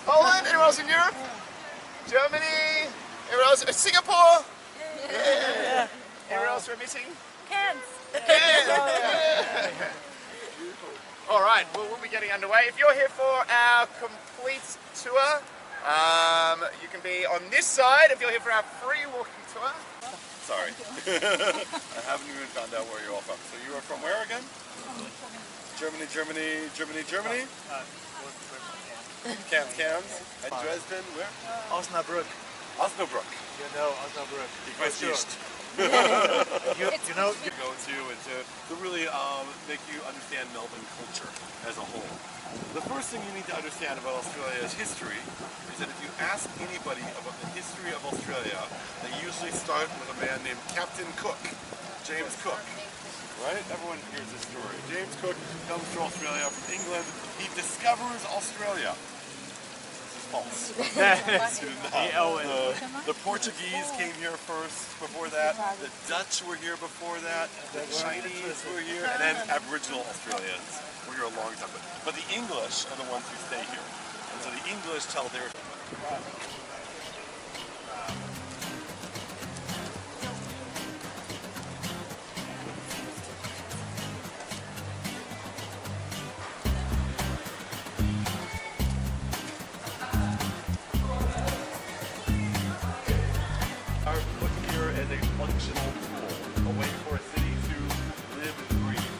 Poland? Anyone else in Europe? Germany? Anyone else? Singapore? Yeah. Anyone else remitting? Cans. All right, well, we'll be getting underway. If you're here for our complete tour, you can be on this side. If you're here for our free walking tour. Sorry. I haven't even found out where you're all from. So you are from where again? Germany. Cans. At Dresden, where? Osnabrück. Osnabrück. You know Osnabrück. Ich weiß nicht. You know, Go to really make you understand Melbourne culture as a whole. The first thing you need to understand about Australia's history is that if you ask anybody about the history of Australia, they usually start with a man named Captain Cook, James Cook. Right? Everyone hears this story. James Cook comes to Australia from England. He discovers Australia. False. The Portuguese came here first. Before that, the Dutch were here before that. The Chinese were here, and then Aboriginal Australians were here a long time. But the English are the ones who stay here, and so the English tell their. As a functional tool, a way for a city to live and breathe.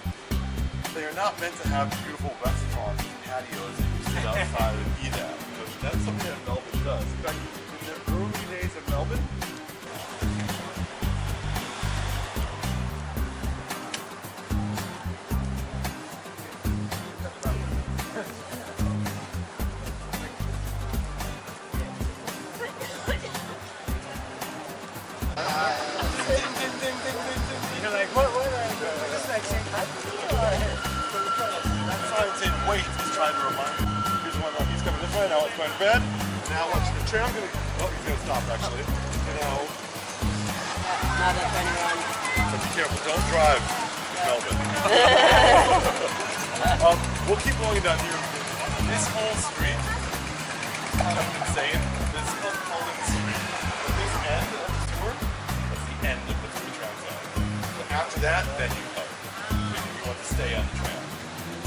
They are not meant to have beautiful restaurants and patios that you sit outside and eat at, because that's something that Melbourne does. In fact, in the early days of Melbourne, you're like, what are you doing? It's like saying, that sign saying wait is trying to remind you. Here's one, he's coming this way, now it's going to bed. Now watch the train. He's going to stop actually. Now, Now they're turning around. so be careful, don't drive in Melbourne. We'll keep going down here. This whole street is kind of insane. This is called Collins Street. But this end of the tour, that's the end of the tour tram zone. So after that, then you go. If you want to stay on the tram.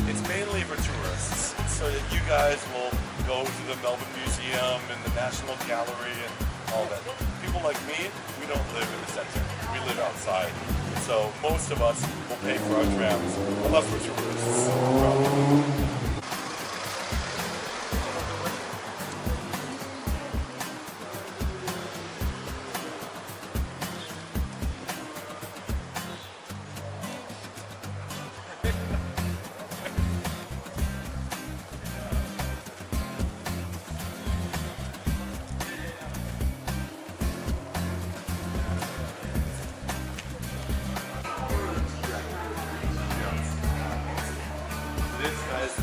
It's mainly for tourists, so that you guys will go to the Melbourne Museum and the National Gallery and all that. People like me, we don't live in the center. We live outside. So most of us will pay for our trams, unless we're tourists. This, guys,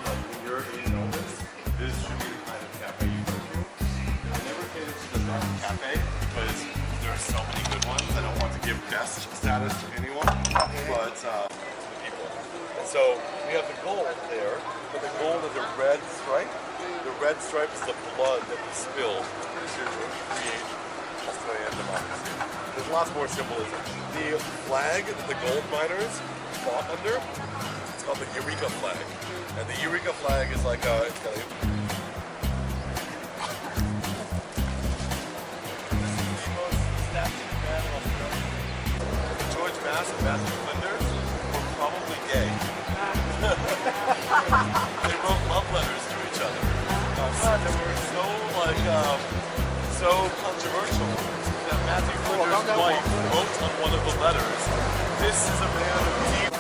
like when you're in Melbourne, this should be the kind of cafe you go to. I never catered to the best cafe because there are so many good ones. I don't want to give best status to anyone, but to the people. And so we have the gold there, but the gold is a red stripe. The red stripe is the blood that was spilled to create Australian democracy. There's lots more symbolism. The flag that the gold miners fought under, called the Eureka flag, and the Eureka flag is like it's got a George Mass and Matthew Flinders were probably gay. They wrote love letters to each other. They were so controversial that Matthew Flinders' wife wrote on one of the letters, "This is a man of deep."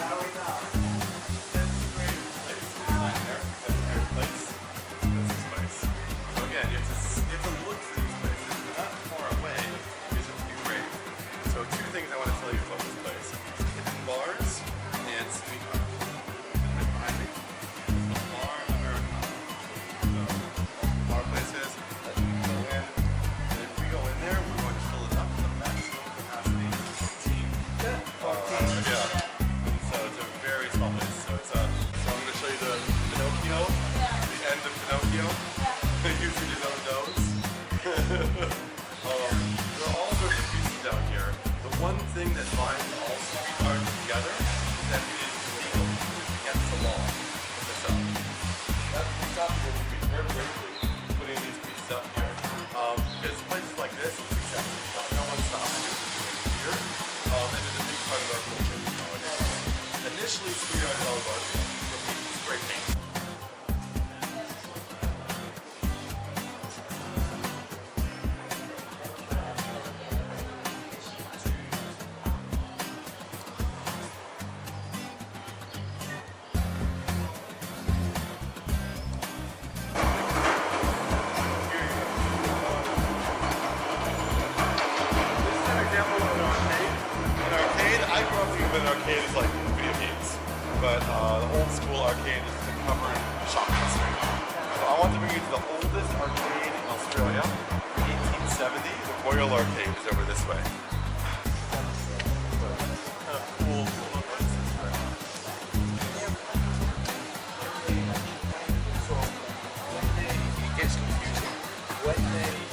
covered shopping district. So I want to bring you to the oldest arcade in Australia, 1870. The Royal Arcade is over this way. It gets confusing when they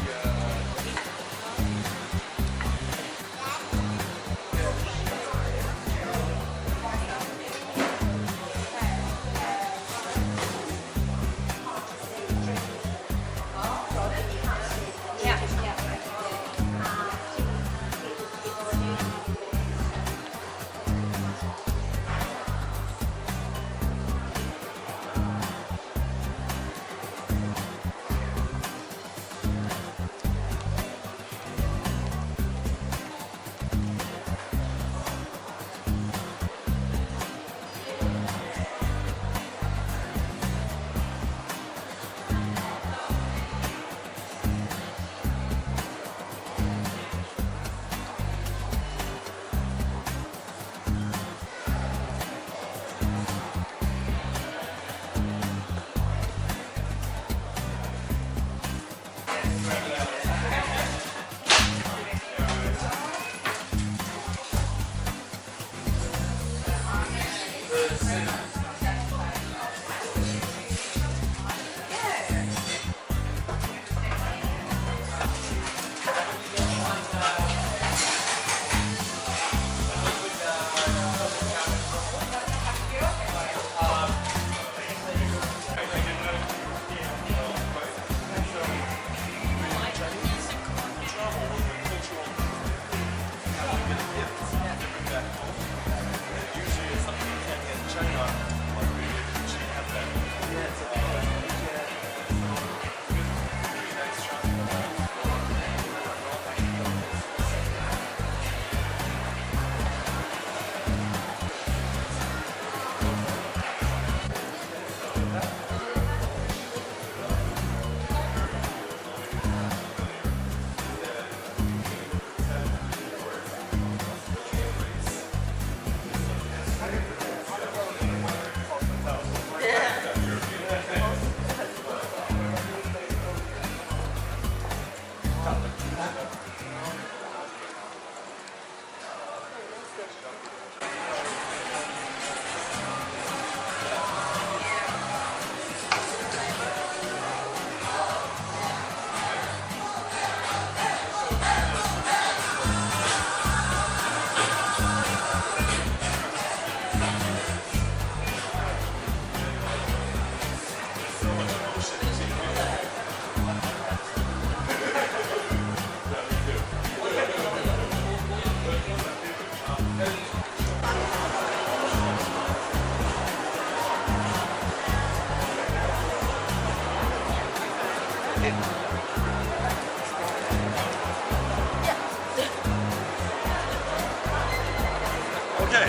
Okay,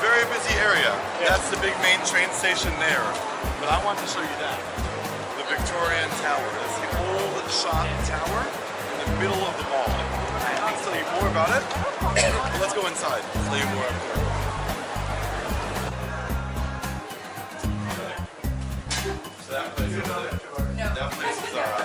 very busy area. That's the big main train station there. But I want to show you that. The Victorian Tower. That's the old shot tower in the middle of the mall. I can tell you more about it. But let's go inside. I'll tell you more up there. So that place is that place is our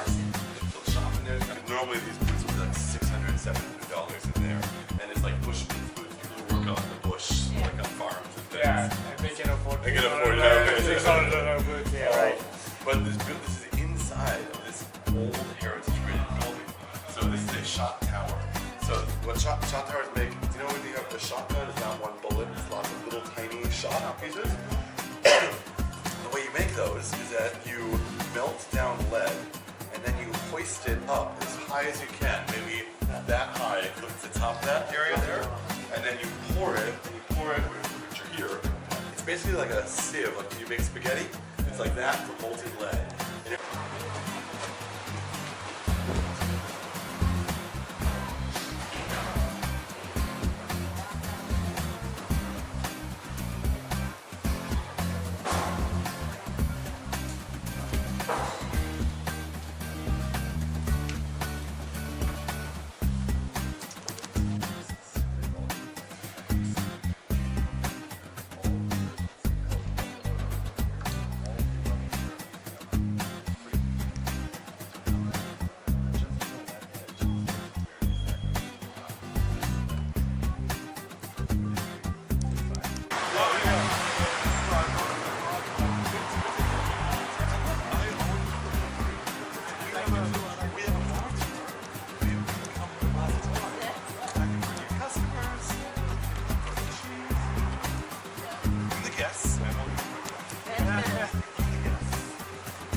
little shop in there. Normally these boots will be like $600, $700 in there. And it's like bush boots, people who work on the bush, like on farms and things. yeah, they can afford. They can afford it. $600 boots, yeah, right. But this is inside of this old heritage rated building. So this is a shot tower. So what shot towers make, do you know when you have the shotgun, it's not one bullet, it's lots of little tiny shot pieces? The way you make those is that you melt down lead and then you hoist it up as high as you can, maybe that high, look at the top of that area there, and then you pour it, picture here. It's basically like a sieve, like when you make spaghetti. It's like that for molten lead. And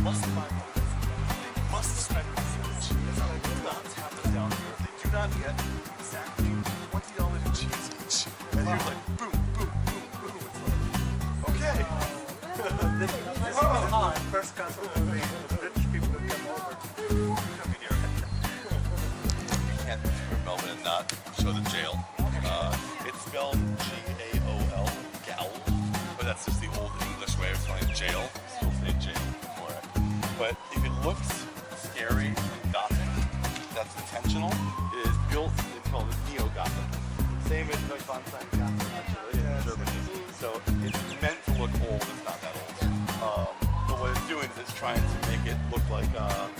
must buy movies. They must spend money. They do not have them down here. They do not get exactly $20 in cheese each. And you're like, boom, boom, boom, boom. It's like, okay. This is the first castle of the British people who come over. Come here. You can't enter Melbourne and not show the jail. It's spelled G-A-O-L, Gal, but that's just the old English way of spelling jail. Still say jail for it. But if it looks scary and Gothic, that's intentional. It is built, it's called Neo-Gothic. Same as Neuschwanstein Castle, actually, in Germany. So it's meant to look old, it's not that old. But what it's doing is it's trying to make it look like an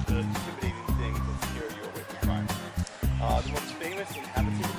intimidating thing to scare you away from crime. The most famous inhabited